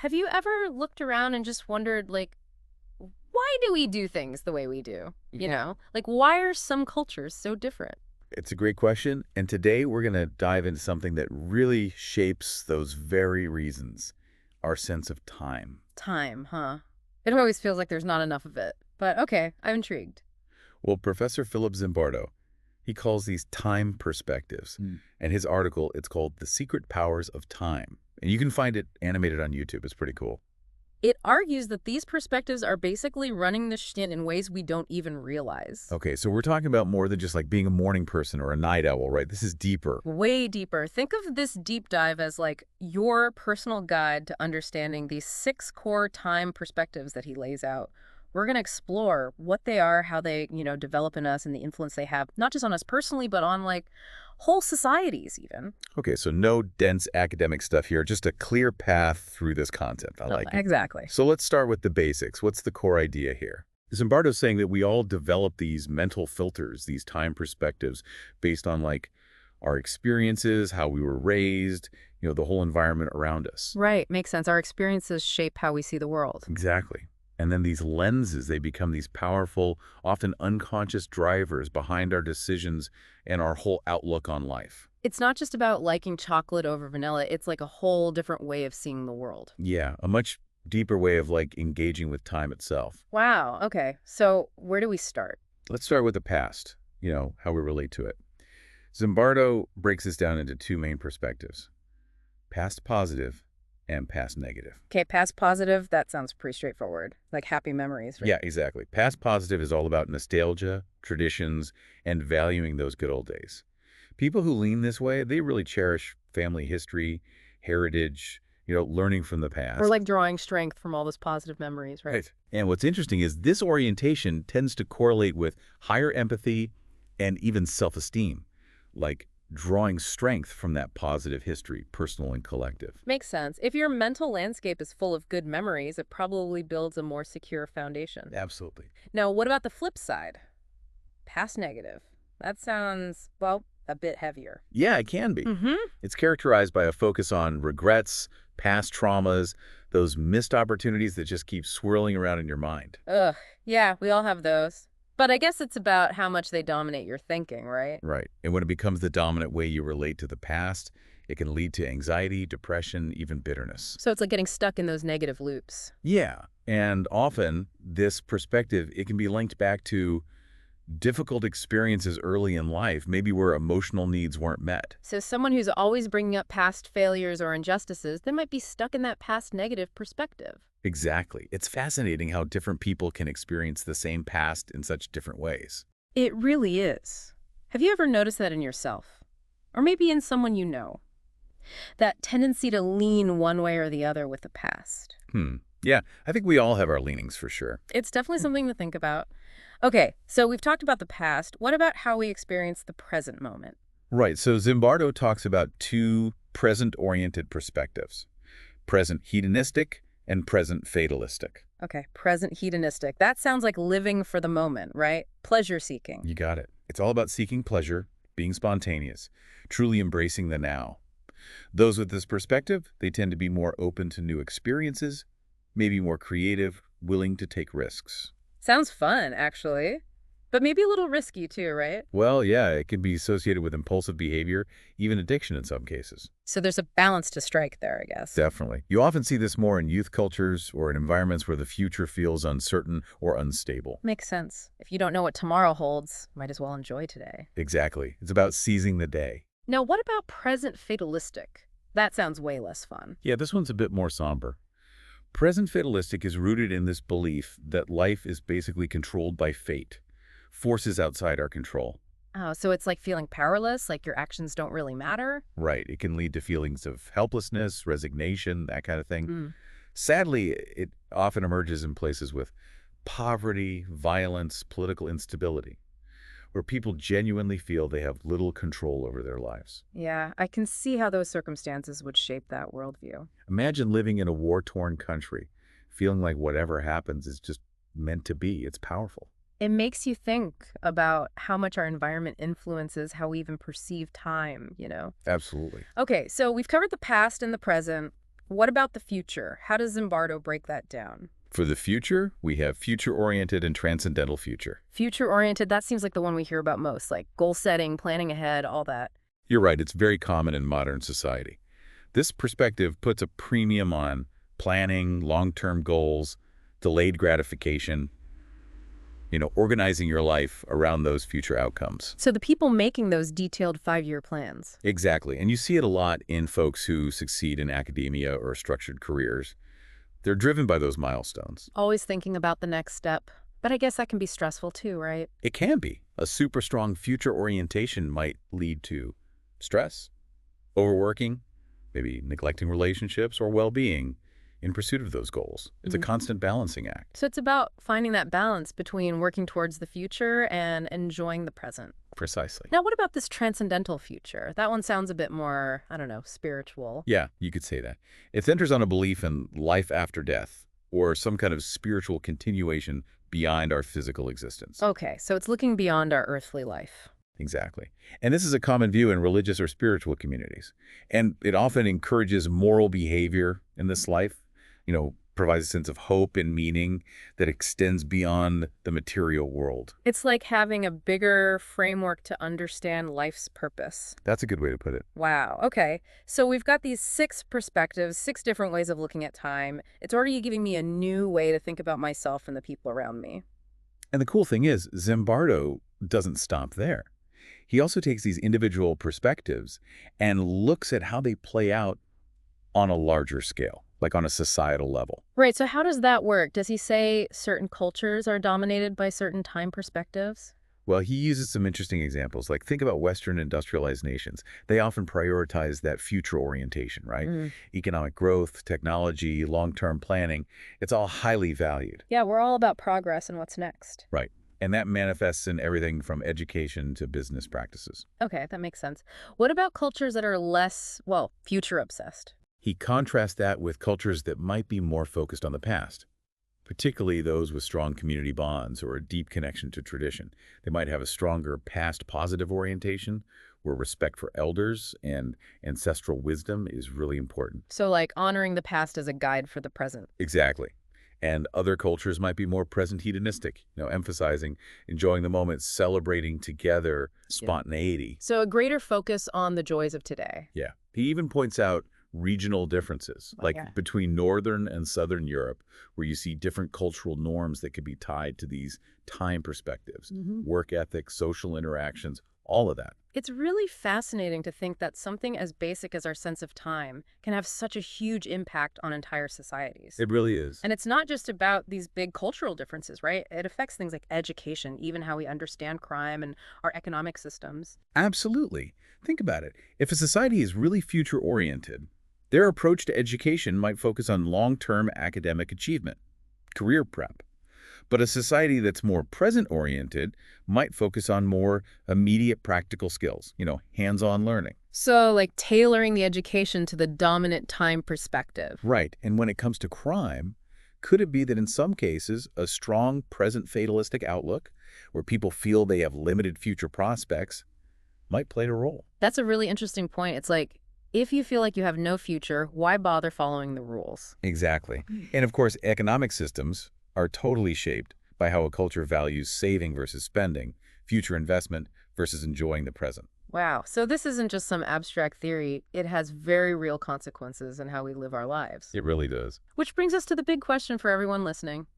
have you ever looked around and just wondered, like, why do we do things the way we do? Like, why are some cultures so different? It's a great question, and today we're going to dive into something that really shapes those very reasons, our sense of time. Time, huh? It always feels like there's not enough of it. But okay, I'm intrigued. Well, Professor Philip Zimbardo, he calls these time perspectives, and his article, it's called The Secret Powers of Time. And you can find it animated on YouTube. It's pretty cool. It argues that these perspectives are basically running the shit in ways we don't even realize. Okay, so we're talking about more than just like being a morning person or a night owl, right? This is deeper. Way deeper. Think of this deep dive as like your personal guide to understanding these 6 core time perspectives that he lays out. We're going to explore what they are, how they, develop in us and the influence they have, not just on us personally, but on like whole societies even. Okay, so no dense academic stuff here, just a clear path through this content. I like it. Exactly. So let's start with the basics. What's the core idea here? Zimbardo's saying that we all develop these mental filters, these time perspectives, based on like our experiences, how we were raised, the whole environment around us. Right. Makes sense. Our experiences shape how we see the world. Exactly. And then these lenses, they become these powerful, often unconscious drivers behind our decisions and our whole outlook on life. It's not just about liking chocolate over vanilla. It's like a whole different way of seeing the world. Yeah, a much deeper way of like engaging with time itself. Wow. Okay. So where do we start? Let's start with the past, how we relate to it. Zimbardo breaks this down into 2 main perspectives, past positive and past negative. Okay, past positive, that sounds pretty straightforward. Like happy memories, right? Yeah, exactly. Past positive is all about nostalgia, traditions, and valuing those good old days. People who lean this way, they really cherish family history, heritage, learning from the past. Or like drawing strength from all those positive memories, right? Right. And what's interesting is this orientation tends to correlate with higher empathy and even self-esteem, like drawing strength from that positive history, personal and collective. Makes sense. If your mental landscape is full of good memories, it probably builds a more secure foundation. Absolutely. Now, what about the flip side? Past negative. That sounds, well, a bit heavier. Yeah, it can be. Mm-hmm. It's characterized by a focus on regrets, past traumas, those missed opportunities that just keep swirling around in your mind. Ugh. Yeah, we all have those. But I guess it's about how much they dominate your thinking, right? Right. And when it becomes the dominant way you relate to the past, it can lead to anxiety, depression, even bitterness. So it's like getting stuck in those negative loops. Yeah. And often this perspective, it can be linked back to difficult experiences early in life, maybe where emotional needs weren't met. So someone who's always bringing up past failures or injustices, they might be stuck in that past negative perspective. Exactly. It's fascinating how different people can experience the same past in such different ways. It really is. Have you ever noticed that in yourself? Or maybe in someone you know? That tendency to lean one way or the other with the past. Yeah, I think we all have our leanings for sure. It's definitely something to think about. Okay, so we've talked about the past. What about how we experience the present moment? Right. So Zimbardo talks about 2 present-oriented perspectives, present-hedonistic and present-fatalistic. Okay, present hedonistic. That sounds like living for the moment, right? Pleasure seeking. You got it. It's all about seeking pleasure, being spontaneous, truly embracing the now. Those with this perspective, they tend to be more open to new experiences, maybe more creative, willing to take risks. Sounds fun, actually. But maybe a little risky too, right? Well, yeah, it can be associated with impulsive behavior, even addiction in some cases. So there's a balance to strike there, I guess. Definitely. You often see this more in youth cultures or in environments where the future feels uncertain or unstable. Makes sense. If you don't know what tomorrow holds, might as well enjoy today. Exactly. It's about seizing the day. Now, what about present-fatalistic? That sounds way less fun. Yeah, this one's a bit more somber. Present-fatalistic is rooted in this belief that life is basically controlled by fate, forces outside our control. Oh, so it's like feeling powerless, like your actions don't really matter? Right. It can lead to feelings of helplessness, resignation, that kind of thing. Sadly, it often emerges in places with poverty, violence, political instability, where people genuinely feel they have little control over their lives. Yeah, I can see how those circumstances would shape that worldview. Imagine living in a war-torn country, feeling like whatever happens is just meant to be. It's powerful. It makes you think about how much our environment influences how we even perceive time, Absolutely. Okay, so we've covered the past and the present. What about the future? How does Zimbardo break that down? For the future, we have future-oriented and transcendental future. Future-oriented, that seems like the one we hear about most, like goal setting, planning ahead, all that. You're right, it's very common in modern society. This perspective puts a premium on planning, long-term goals, delayed gratification, organizing your life around those future outcomes. So the people making those detailed 5-year plans. Exactly, and you see it a lot in folks who succeed in academia or structured careers. They're driven by those milestones. Always thinking about the next step. But I guess that can be stressful too, right? It can be. A super strong future orientation might lead to stress, overworking, maybe neglecting relationships or well-being in pursuit of those goals. It's a constant balancing act. So it's about finding that balance between working towards the future and enjoying the present. Precisely. Now, what about this transcendental future? That one sounds a bit more, I don't know, spiritual. Yeah, you could say that. It centers on a belief in life after death or some kind of spiritual continuation beyond our physical existence. Okay, so it's looking beyond our earthly life. Exactly. And this is a common view in religious or spiritual communities. And it often encourages moral behavior in this life, provides a sense of hope and meaning that extends beyond the material world. It's like having a bigger framework to understand life's purpose. That's a good way to put it. Wow, okay. So we've got these 6 perspectives, 6 different ways of looking at time. It's already giving me a new way to think about myself and the people around me. And the cool thing is, Zimbardo doesn't stop there. He also takes these individual perspectives and looks at how they play out on a larger scale, like on a societal level. Right, so how does that work? Does he say certain cultures are dominated by certain time perspectives? Well, he uses some interesting examples, like think about Western industrialized nations. They often prioritize that future orientation, right? Economic growth, technology, long-term planning, it's all highly valued. Yeah, we're all about progress and what's next. Right. And that manifests in everything from education to business practices. Okay, that makes sense. What about cultures that are less, well, future obsessed? He contrasts that with cultures that might be more focused on the past, particularly those with strong community bonds or a deep connection to tradition. They might have a stronger past-positive orientation where respect for elders and ancestral wisdom is really important. So like honoring the past as a guide for the present. Exactly. And other cultures might be more present-hedonistic, emphasizing enjoying the moment, celebrating together, spontaneity. So a greater focus on the joys of today. Yeah. He even points out regional differences, like between Northern and Southern Europe, where you see different cultural norms that could be tied to these time perspectives, work ethic, social interactions, all of that. It's really fascinating to think that something as basic as our sense of time can have such a huge impact on entire societies. It really is. And it's not just about these big cultural differences, right? It affects things like education, even how we understand crime and our economic systems. Absolutely. Think about it. If a society is really future-oriented, their approach to education might focus on long-term academic achievement, career prep. But a society that's more present-oriented might focus on more immediate practical skills, hands-on learning. So, like tailoring the education to the dominant time perspective. Right. And when it comes to crime, could it be that in some cases, a strong present-fatalistic outlook, where people feel they have limited future prospects, might play a role? That's a really interesting point. It's like, if you feel like you have no future, why bother following the rules? Exactly. And of course, economic systems are totally shaped by how a culture values saving versus spending, future investment versus enjoying the present. Wow. So this isn't just some abstract theory. It has very real consequences in how we live our lives. It really does. Which brings us to the big question for everyone listening.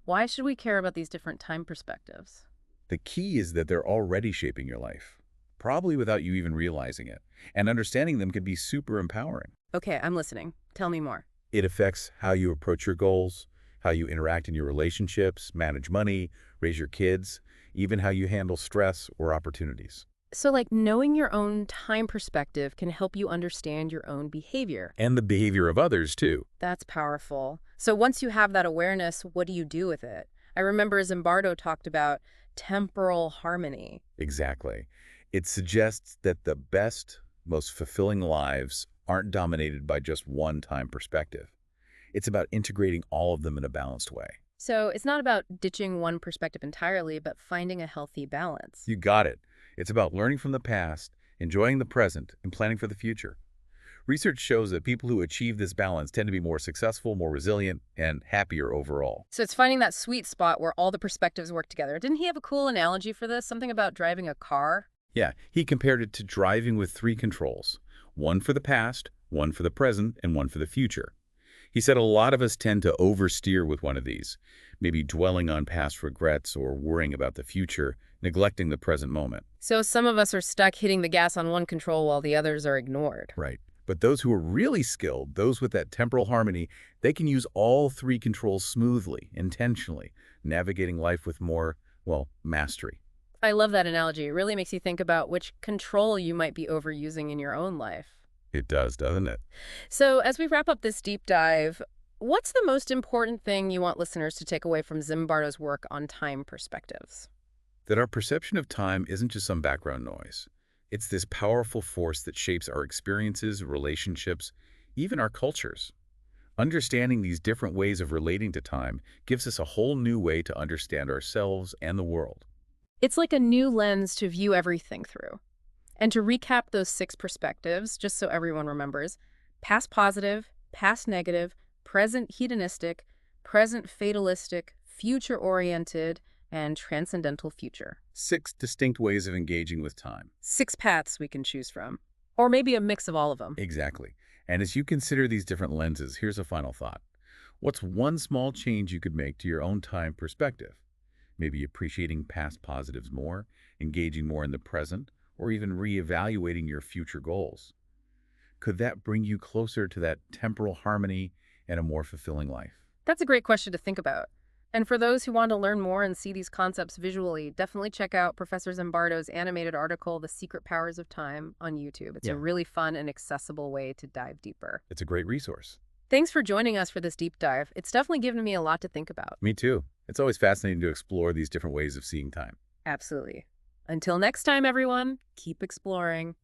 Why should we care about these different time perspectives? The key is that they're already shaping your life, probably without you even realizing it. And understanding them can be super empowering. Okay, I'm listening. Tell me more. It affects how you approach your goals, how you interact in your relationships, manage money, raise your kids, even how you handle stress or opportunities. So like knowing your own time perspective can help you understand your own behavior. And the behavior of others, too. That's powerful. So once you have that awareness, what do you do with it? I remember Zimbardo talked about temporal harmony. Exactly. It suggests that the best, most fulfilling lives aren't dominated by just one time perspective. It's about integrating all of them in a balanced way. So it's not about ditching one perspective entirely, but finding a healthy balance. You got it. It's about learning from the past, enjoying the present, and planning for the future. Research shows that people who achieve this balance tend to be more successful, more resilient, and happier overall. So it's finding that sweet spot where all the perspectives work together. Didn't he have a cool analogy for this? Something about driving a car? Yeah, he compared it to driving with three controls, one for the past, one for the present, and one for the future. He said a lot of us tend to oversteer with one of these, maybe dwelling on past regrets or worrying about the future, neglecting the present moment. So some of us are stuck hitting the gas on one control while the others are ignored. Right. But those who are really skilled, those with that temporal harmony, they can use all three controls smoothly, intentionally, navigating life with more, well, mastery. I love that analogy. It really makes you think about which control you might be overusing in your own life. It does, doesn't it? So as we wrap up this deep dive, what's the most important thing you want listeners to take away from Zimbardo's work on time perspectives? That our perception of time isn't just some background noise. It's this powerful force that shapes our experiences, relationships, even our cultures. Understanding these different ways of relating to time gives us a whole new way to understand ourselves and the world. It's like a new lens to view everything through. And to recap those 6 perspectives, just so everyone remembers: past positive, past negative, present hedonistic, present fatalistic, future oriented, and transcendental future. 6 distinct ways of engaging with time. 6 paths we can choose from. Or maybe a mix of all of them. Exactly. And as you consider these different lenses, here's a final thought. What's one small change you could make to your own time perspective? Maybe appreciating past positives more, engaging more in the present, or even reevaluating your future goals. Could that bring you closer to that temporal harmony and a more fulfilling life? That's a great question to think about. And for those who want to learn more and see these concepts visually, definitely check out Professor Zimbardo's animated article, The Secret Powers of Time, on YouTube. It's a really fun and accessible way to dive deeper. It's a great resource. Thanks for joining us for this deep dive. It's definitely given me a lot to think about. Me too. It's always fascinating to explore these different ways of seeing time. Absolutely. Until next time, everyone, keep exploring.